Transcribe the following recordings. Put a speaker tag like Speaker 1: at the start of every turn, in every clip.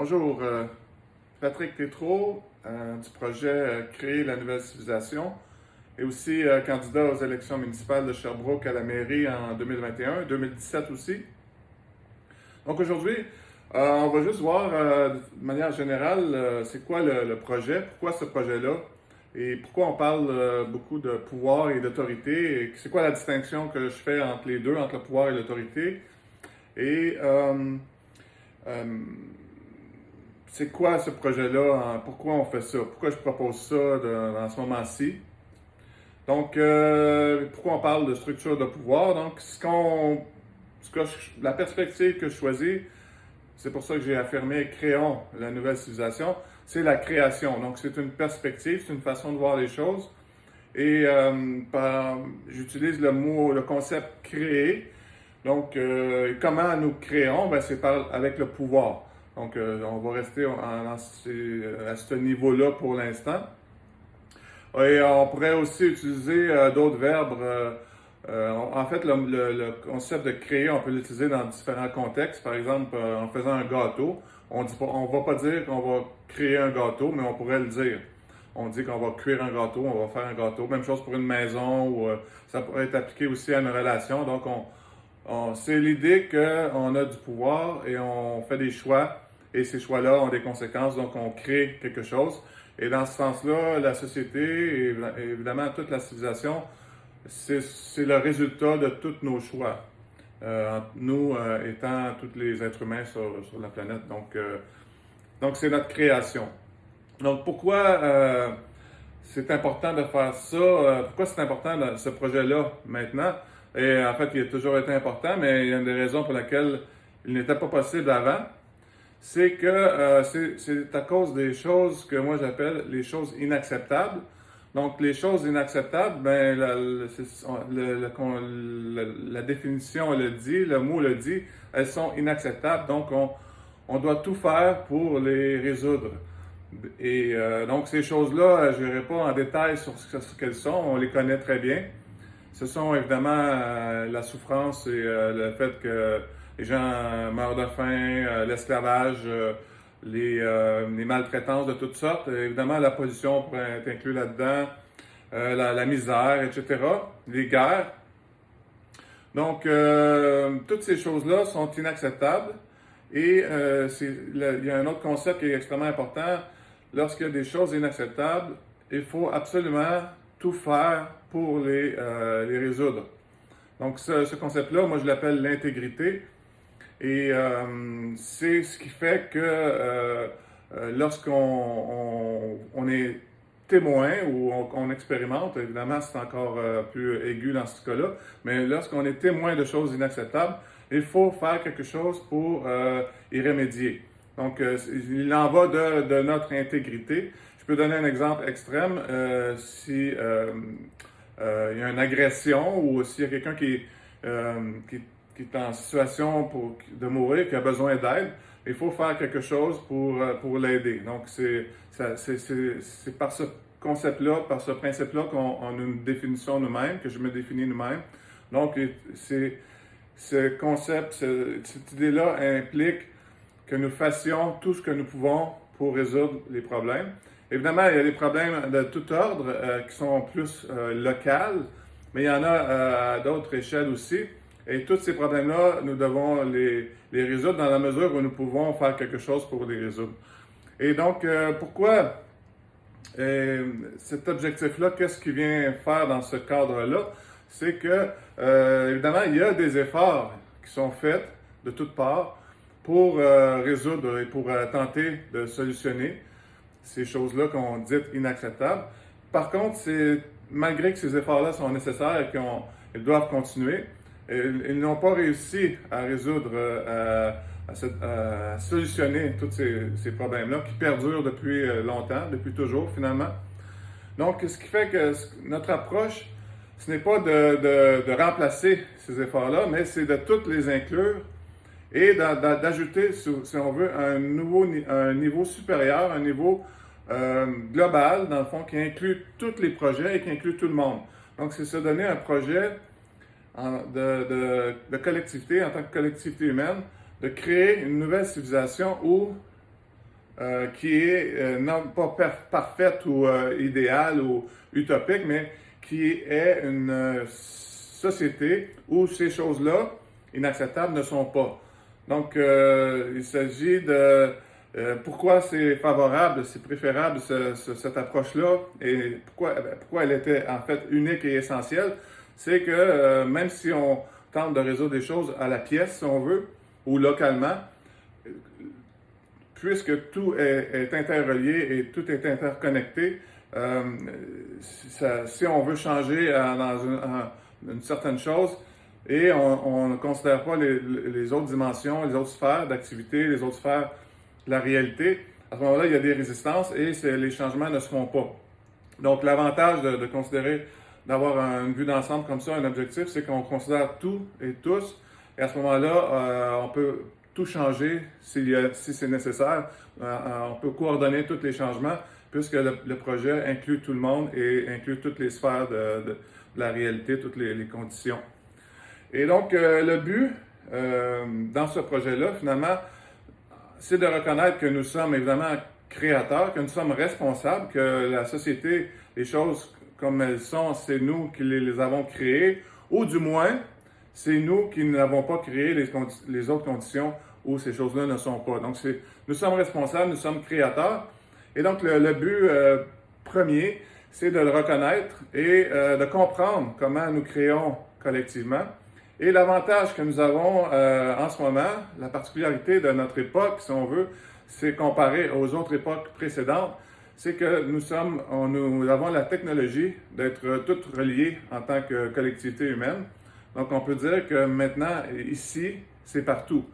Speaker 1: Bonjour, Patrick Tétrault du projet Créer la nouvelle civilisation et aussi candidat aux élections municipales de Sherbrooke à la mairie en 2021, 2017 aussi. Donc aujourd'hui, on va juste voir de manière générale c'est quoi le projet, pourquoi ce projet-là et pourquoi on parle beaucoup de pouvoir et d'autorité et c'est quoi la distinction que je fais entre les deux, entre le pouvoir et l'autorité. Et c'est quoi ce projet-là? Pourquoi on fait ça? Pourquoi je propose ça dans ce moment-ci? Donc, pourquoi on parle de structure de pouvoir? Donc, la perspective que je choisis, c'est pour ça que j'ai affirmé créons la nouvelle civilisation, c'est la création. Donc, c'est une perspective, c'est une façon de voir les choses. Et j'utilise le concept créer. Donc, comment nous créons? Ben, c'est avec le pouvoir. Donc, on va rester à ce niveau-là pour l'instant. Et on pourrait aussi utiliser d'autres verbes. En fait, le concept de créer, on peut l'utiliser dans différents contextes. Par exemple, en faisant un gâteau, on va pas dire qu'on va créer un gâteau, mais on pourrait le dire. On dit qu'on va cuire un gâteau, on va faire un gâteau. Même chose pour une maison, ou ça pourrait être appliqué aussi à une relation. Donc, c'est l'idée qu'on a du pouvoir et on fait des choix et ces choix-là ont des conséquences, donc on crée quelque chose. Et dans ce sens-là, la société et évidemment toute la civilisation, c'est le résultat de tous nos choix. Nous étant tous les êtres humains sur la planète. Donc c'est notre création. Donc pourquoi c'est important de faire ça? Pourquoi c'est important ce projet-là maintenant? Et en fait, il a toujours été important, mais il y a une des raisons pour laquelle il n'était pas possible avant. C'est que c'est à cause des choses que moi j'appelle les choses inacceptables. Donc, les choses inacceptables, ben, la définition le dit, le mot le dit, elles sont inacceptables. Donc, on doit tout faire pour les résoudre. Et donc, ces choses-là, je n'irai pas en détail sur ce qu'elles sont, on les connaît très bien. Ce sont évidemment la souffrance et le fait que les gens meurent de faim, l'esclavage, les maltraitances de toutes sortes. Évidemment, la pollution pourrait être inclue là-dedans, la misère, etc., les guerres. Donc, toutes ces choses-là sont inacceptables. Et il y a un autre concept qui est extrêmement important. Lorsqu'il y a des choses inacceptables, il faut absolument tout faire pour les résoudre. Donc, ce concept-là, moi, je l'appelle l'intégrité. Et c'est ce qui fait que lorsqu'on est témoin ou on expérimente, évidemment, c'est encore plus aigu dans ce cas-là, mais lorsqu'on est témoin de choses inacceptables, il faut faire quelque chose pour y remédier. Donc, il en va de notre intégrité. Je peux donner un exemple extrême. Si il y a une agression ou s'il y a quelqu'un qui est en situation de mourir, qui a besoin d'aide, il faut faire quelque chose pour l'aider. Donc, c'est par ce concept-là, par ce principe-là qu'on a une définition nous-mêmes, que je me définis nous-mêmes. Donc, ce concept, cette idée-là implique que nous fassions tout ce que nous pouvons pour résoudre les problèmes. Évidemment, il y a des problèmes de tout ordre qui sont plus locaux, mais il y en a à d'autres échelles aussi. Et tous ces problèmes-là, nous devons les résoudre dans la mesure où nous pouvons faire quelque chose pour les résoudre. Et donc, pourquoi cet objectif-là, qu'est-ce qu'il vient faire dans ce cadre-là? C'est que, évidemment, il y a des efforts qui sont faits de toutes parts pour résoudre et pour tenter de solutionner ces choses-là qu'on dit inacceptables. Par contre, malgré que ces efforts-là sont nécessaires et qu'ils doivent continuer, ils n'ont pas réussi à résoudre, à solutionner tous ces problèmes-là qui perdurent depuis longtemps, depuis toujours finalement. Donc, ce qui fait que notre approche, ce n'est pas de remplacer ces efforts-là, mais c'est de tous les inclure et d'ajouter, si on veut, un niveau supérieur, un niveau global, dans le fond, qui inclut tous les projets et qui inclut tout le monde. Donc, c'est se donner un projet de collectivité, en tant que collectivité humaine, de créer une nouvelle civilisation où qui est non pas parfaite ou idéale ou utopique, mais qui est une société où ces choses-là inacceptables ne sont pas. Donc, il s'agit de pourquoi c'est favorable, c'est préférable cette approche-là et pourquoi elle était en fait unique et essentielle, c'est que même si on tente de résoudre des choses à la pièce, si on veut, ou localement, puisque tout est interrelié et tout est interconnecté, si on veut changer dans une certaine chose et on ne considère pas les autres dimensions, les autres sphères d'activité, les autres sphères de la réalité, à ce moment-là, il y a des résistances et les changements ne se font pas. Donc, l'avantage de considérer, d'avoir une vue d'ensemble comme ça, un objectif, c'est qu'on considère tout et tous, et à ce moment-là, on peut tout changer si c'est nécessaire. On peut coordonner tous les changements puisque le projet inclut tout le monde et inclut toutes les sphères de la réalité, toutes les conditions. Et donc, le but dans ce projet-là, finalement, c'est de reconnaître que nous sommes évidemment créateurs, que nous sommes responsables, que la société, les choses comme elles sont, c'est nous qui les avons créées, ou du moins, c'est nous qui n'avons pas créé les autres conditions où ces choses-là ne sont pas. Donc, nous sommes responsables, nous sommes créateurs. Et donc, le but premier, c'est de le reconnaître et de comprendre comment nous créons collectivement. Et l'avantage que nous avons en ce moment, la particularité de notre époque, si on veut, c'est comparé aux autres époques précédentes, c'est que nous avons la technologie d'être toutes reliées en tant que collectivité humaine. Donc, on peut dire que maintenant, ici, c'est partout.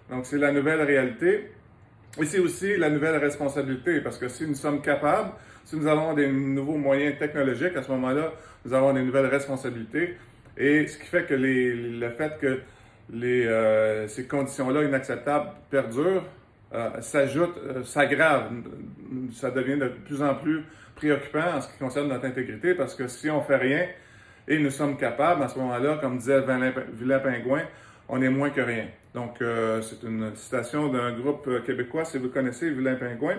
Speaker 1: Donc, c'est la nouvelle réalité. Et c'est aussi la nouvelle responsabilité, parce que si nous sommes capables, si nous avons des nouveaux moyens technologiques, à ce moment-là, nous avons des nouvelles responsabilités. Et ce qui fait que le fait que ces conditions-là inacceptables perdurent, s'aggrave. Ça devient de plus en plus préoccupant en ce qui concerne notre intégrité, parce que si on ne fait rien et nous sommes capables, à ce moment-là, comme disait Vilain Pingouin, on est moins que rien. Donc, c'est une citation d'un groupe québécois, si vous connaissez Vilain Pingouin.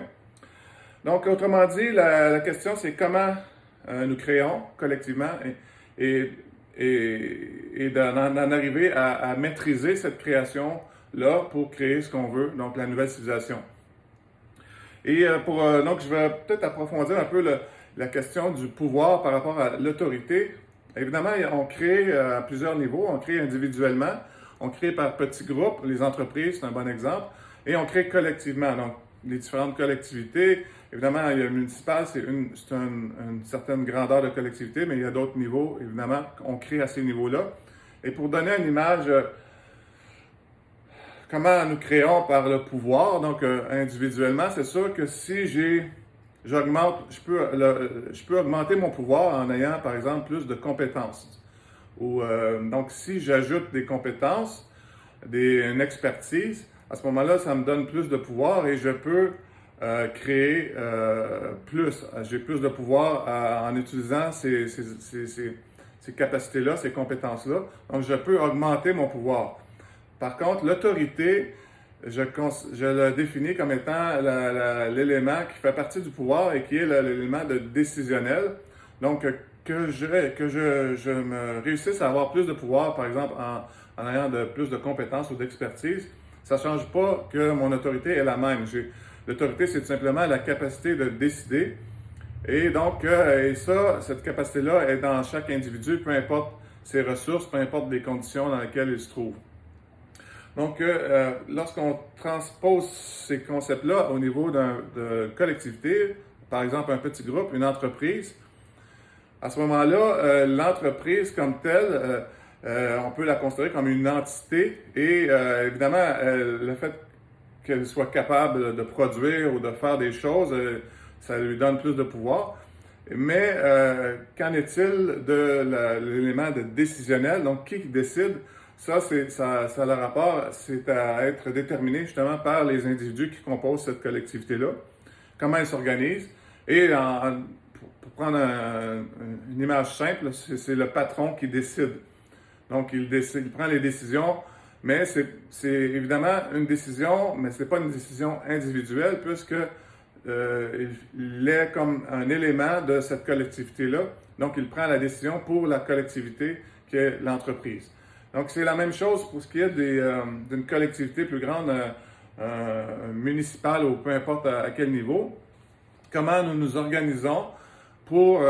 Speaker 1: Donc, autrement dit, la question, c'est comment nous créons collectivement et d'en arriver à maîtriser cette création-là pour créer ce qu'on veut, donc la nouvelle civilisation. Et donc, je vais peut-être approfondir un peu la question du pouvoir par rapport à l'autorité. Évidemment, on crée à plusieurs niveaux. On crée individuellement, on crée par petits groupes, les entreprises, c'est un bon exemple, et on crée collectivement, donc les différentes collectivités. Évidemment, il y a le municipal, c'est une certaine grandeur de collectivité, mais il y a d'autres niveaux, évidemment, on crée à ces niveaux-là. Et pour donner une image, comment nous créons par le pouvoir, donc individuellement, c'est sûr que si je peux augmenter mon pouvoir en ayant, par exemple, plus de compétences. Donc, si j'ajoute des compétences, une expertise, à ce moment-là, ça me donne plus de pouvoir et je peux créer plus. J'ai plus de pouvoir en utilisant ces capacités-là, ces compétences-là. Donc, je peux augmenter mon pouvoir. Par contre, l'autorité, je le définis comme étant l'élément qui fait partie du pouvoir et qui est l'élément décisionnel. Donc, que je me réussisse à avoir plus de pouvoir, par exemple, en ayant plus de compétences ou d'expertise, ça ne change pas que mon autorité est la même. L'autorité, c'est tout simplement la capacité de décider. Et donc, cette capacité-là est dans chaque individu, peu importe ses ressources, peu importe les conditions dans lesquelles il se trouve. Donc, lorsqu'on transpose ces concepts-là au niveau de collectivité, par exemple un petit groupe, une entreprise, à ce moment-là, l'entreprise comme telle, on peut la considérer comme une entité et évidemment, le fait qu'elle soit capable de produire ou de faire des choses, ça lui donne plus de pouvoir. Mais qu'en est-il de l'élément décisionnel? Donc, qui décide? Ça a le rapport, c'est à être déterminé justement par les individus qui composent cette collectivité-là, comment ils s'organisent. Et pour prendre une image simple, c'est le patron qui décide. Donc, il prend les décisions Mais c'est évidemment une décision, mais ce n'est pas une décision individuelle, puisque il est comme un élément de cette collectivité-là. Donc, il prend la décision pour la collectivité qui est l'entreprise. Donc, c'est la même chose pour ce qui est d'une collectivité plus grande, municipale ou peu importe à quel niveau. Comment nous nous organisons pour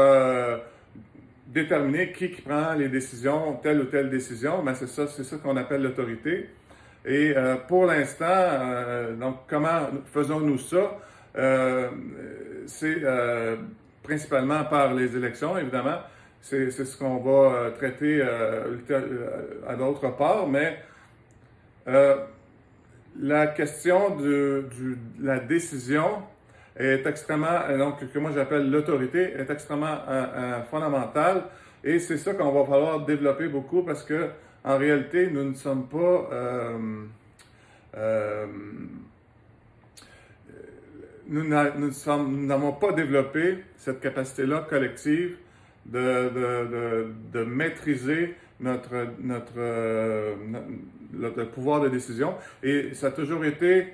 Speaker 1: déterminer qui prend les décisions, telle ou telle décision, ben c'est ça qu'on appelle l'autorité. Et pour l'instant, donc comment faisons-nous ça? C'est principalement par les élections, évidemment. C'est ce qu'on va traiter à d'autre part, mais la question de la décision est extrêmement, donc que moi j'appelle l'autorité, est extrêmement fondamentale, et c'est ça qu'on va falloir développer beaucoup parce que en réalité nous ne sommes pas nous n'avons pas développé cette capacité-là collective de maîtriser le pouvoir de décision. Et ça a toujours été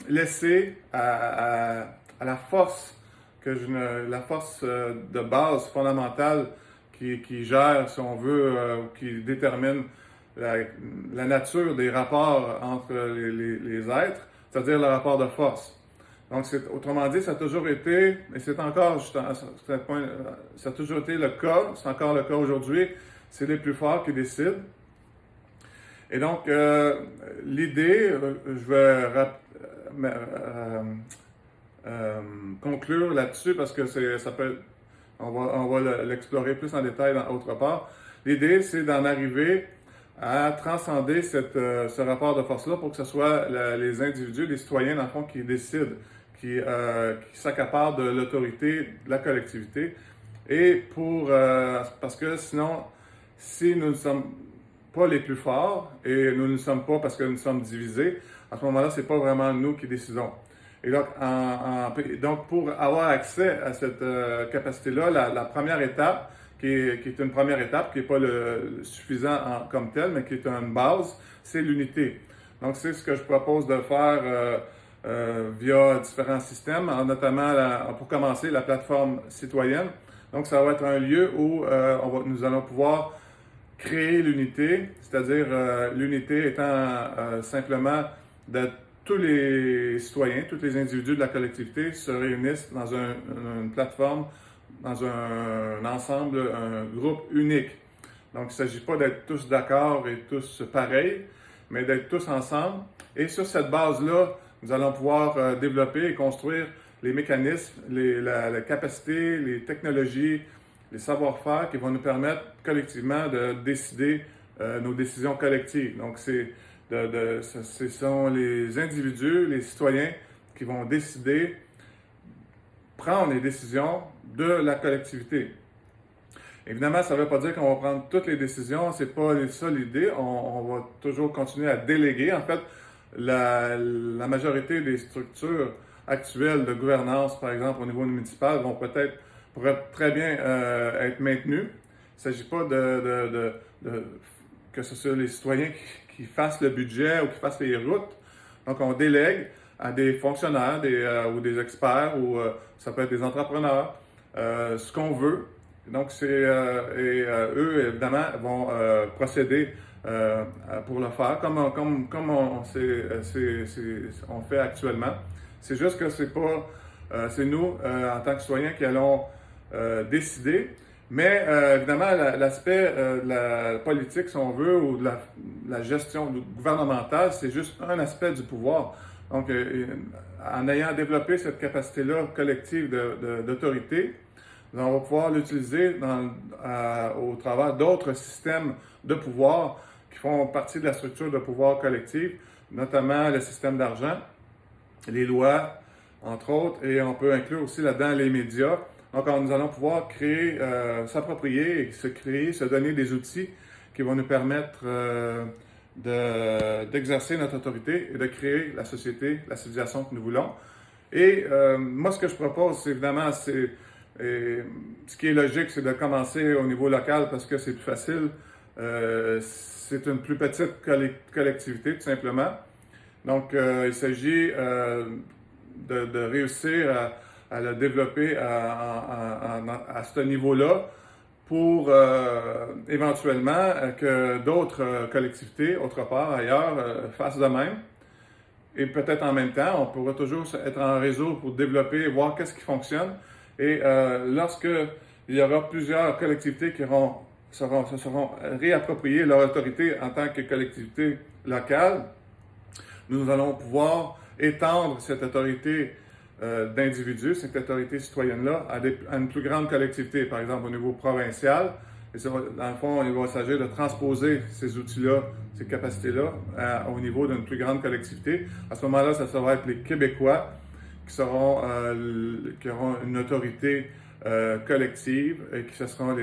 Speaker 1: laissé à la force, la force de base fondamentale qui gère, si on veut, qui détermine la nature des rapports entre les êtres, c'est-à-dire le rapport de force. Donc, autrement dit, ça a toujours été, et c'est encore, ça a toujours été le cas, c'est encore le cas aujourd'hui, c'est les plus forts qui décident. Et donc, l'idée, je vais conclure là-dessus parce que on va l'explorer plus en détail autre part. L'idée, c'est d'en arriver à transcender ce rapport de force-là pour que ce soit les individus, les citoyens, dans le fond, qui décident, qui s'accaparent de l'autorité de la collectivité. Et parce que sinon, si nous ne sommes pas les plus forts, et nous ne le sommes pas parce que nous sommes divisés, à ce moment-là, c'est pas vraiment nous qui décidons. Et donc, donc pour avoir accès à cette capacité-là, la première étape, qui est une première étape, qui n'est pas suffisant comme telle, mais qui est une base, c'est l'unité. Donc, c'est ce que je propose de faire via différents systèmes, notamment, pour commencer, la plateforme citoyenne. Donc, ça va être un lieu où nous allons pouvoir créer l'unité, c'est-à-dire l'unité étant simplement de tous les citoyens, tous les individus de la collectivité se réunissent dans une plateforme, dans un ensemble, un groupe unique. Donc, il ne s'agit pas d'être tous d'accord et tous pareils, mais d'être tous ensemble. Et sur cette base-là, nous allons pouvoir développer et construire les mécanismes, la capacité, les technologies, les savoir-faire qui vont nous permettre collectivement de décider nos décisions collectives. Donc, ce sont les individus, les citoyens qui vont décider, prendre les décisions de la collectivité. Évidemment, ça ne veut pas dire qu'on va prendre toutes les décisions, c'est pas ça l'idée. On va toujours continuer à déléguer. En fait, la majorité des structures actuelles de gouvernance, par exemple au niveau municipal, pourraient très bien être maintenues. Il ne s'agit pas que ce soit les citoyens qui fassent le budget ou qui fassent les routes. Donc, on délègue à des fonctionnaires ou des experts, ou ça peut être des entrepreneurs, ce qu'on veut. Donc, eux, évidemment, vont procéder pour le faire, comme on fait actuellement. C'est juste que c'est nous, en tant que citoyens, qui allons décider. Mais évidemment, l'aspect de la politique, si on veut, ou de la gestion gouvernementale, c'est juste un aspect du pouvoir. Donc, en ayant développé cette capacité-là collective d'autorité, on va pouvoir l'utiliser au travers d'autres systèmes de pouvoir qui font partie de la structure de pouvoir collective, notamment le système d'argent, les lois, entre autres, et on peut inclure aussi là-dedans les médias. Donc, nous allons pouvoir s'approprier et se donner des outils qui vont nous permettre d'exercer notre autorité et de créer la société, la civilisation que nous voulons. Et moi, ce que je propose, c'est évidemment, ce qui est logique, c'est de commencer au niveau local parce que c'est plus facile. c'est une plus petite collectivité, tout simplement. Donc, il s'agit de réussir à le développer à ce niveau-là pour éventuellement que d'autres collectivités, autre part, ailleurs, fassent de même. Et peut-être en même temps, on pourra toujours être en réseau pour développer, voir qu'est-ce qui fonctionne. Et lorsque il y aura plusieurs collectivités qui se seront réappropriées leur autorité en tant que collectivité locale, nous allons pouvoir étendre cette autorité d'individus, cette autorité citoyenne-là, à une plus grande collectivité, par exemple au niveau provincial. Et dans le fond, il va s'agir de transposer ces outils-là, ces capacités-là, au niveau d'une plus grande collectivité. À ce moment-là, ça va être les Québécois qui auront une autorité collective et ce sera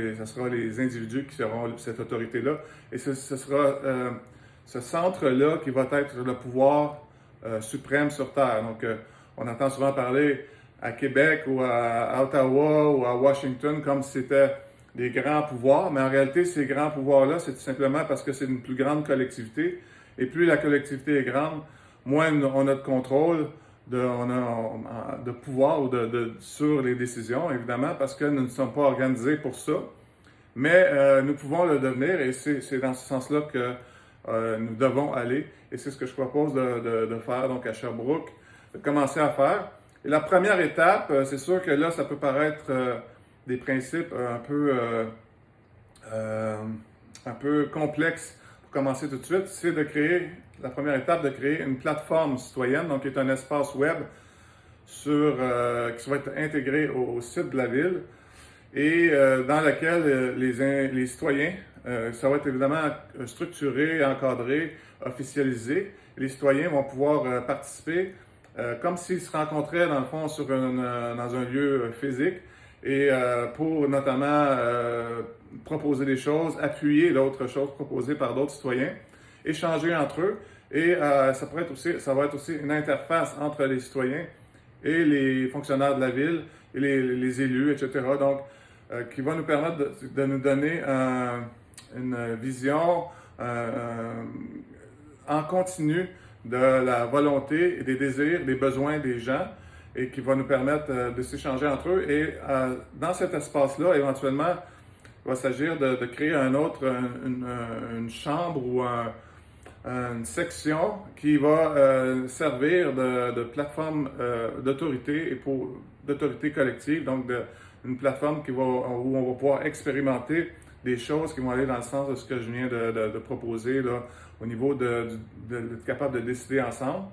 Speaker 1: les individus qui auront cette autorité-là. Et ce sera ce centre-là qui va être le pouvoir suprême sur Terre. Donc, on entend souvent parler à Québec ou à Ottawa ou à Washington comme si c'était des grands pouvoirs, mais en réalité, ces grands pouvoirs-là, c'est tout simplement parce que c'est une plus grande collectivité. Et plus la collectivité est grande, moins on a de contrôle, de pouvoir sur les décisions, évidemment, parce que nous ne sommes pas organisés pour ça. Mais nous pouvons le devenir et c'est dans ce sens-là que nous devons aller. Et c'est ce que je propose de faire donc à Sherbrooke, de commencer à faire. Et la première étape, c'est sûr que là, ça peut paraître des principes un peu complexes pour commencer tout de suite, c'est la première étape, de créer une plateforme citoyenne, donc qui est un espace web qui va être intégré au site de la ville et dans laquelle les citoyens, ça va être évidemment structuré, encadré, officialisé. Les citoyens vont pouvoir participer comme s'ils se rencontraient dans le fond dans un lieu physique et pour notamment proposer des choses, appuyer d'autres choses proposées par d'autres citoyens, échanger entre eux et ça va être aussi une interface entre les citoyens et les fonctionnaires de la ville et les élus, etc. Donc, qui va nous permettre de nous donner une vision en continu de la volonté et des désirs, des besoins des gens et qui va nous permettre de s'échanger entre eux. Et dans cet espace-là, éventuellement, il va s'agir de créer une chambre ou une section qui va servir de plateforme d'autorité et d'autorité collective, donc une plateforme où on va pouvoir expérimenter des choses qui vont aller dans le sens de ce que je viens de proposer là, au niveau d'être capable de décider ensemble.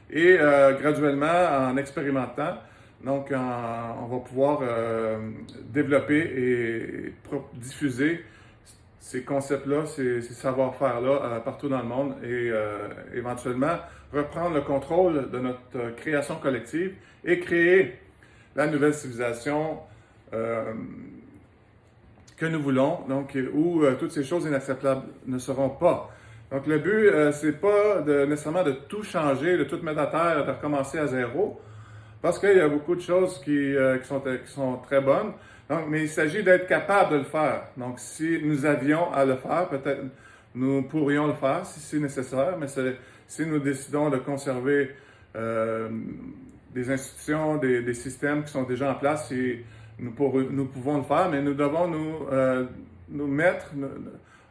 Speaker 1: Et graduellement, en expérimentant, donc on va pouvoir développer et diffuser ces concepts-là, ces savoir-faire-là partout dans le monde et éventuellement reprendre le contrôle de notre création collective et créer la nouvelle civilisation que nous voulons, donc où toutes ces choses inacceptables ne seront pas. Donc le but, c'est pas nécessairement de tout changer, de tout mettre à terre, de recommencer à zéro, parce qu'il y a beaucoup de choses qui sont très bonnes. Donc, mais il s'agit d'être capable de le faire. Donc, si nous avions à le faire, peut-être nous pourrions le faire si c'est nécessaire, mais si nous décidons de conserver des institutions, des systèmes qui sont déjà en place, nous pouvons le faire, mais nous devons nous mettre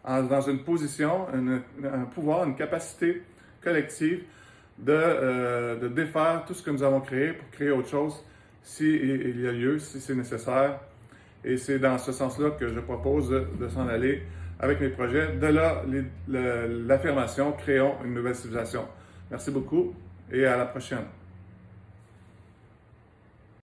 Speaker 1: dans une position, un pouvoir, une capacité collective de défaire tout ce que nous avons créé pour créer autre chose s'il y a lieu, si c'est nécessaire. Et c'est dans ce sens-là que je propose de s'en aller avec mes projets. De là, l'affirmation « Créons une nouvelle civilisation ». Merci beaucoup et à la prochaine.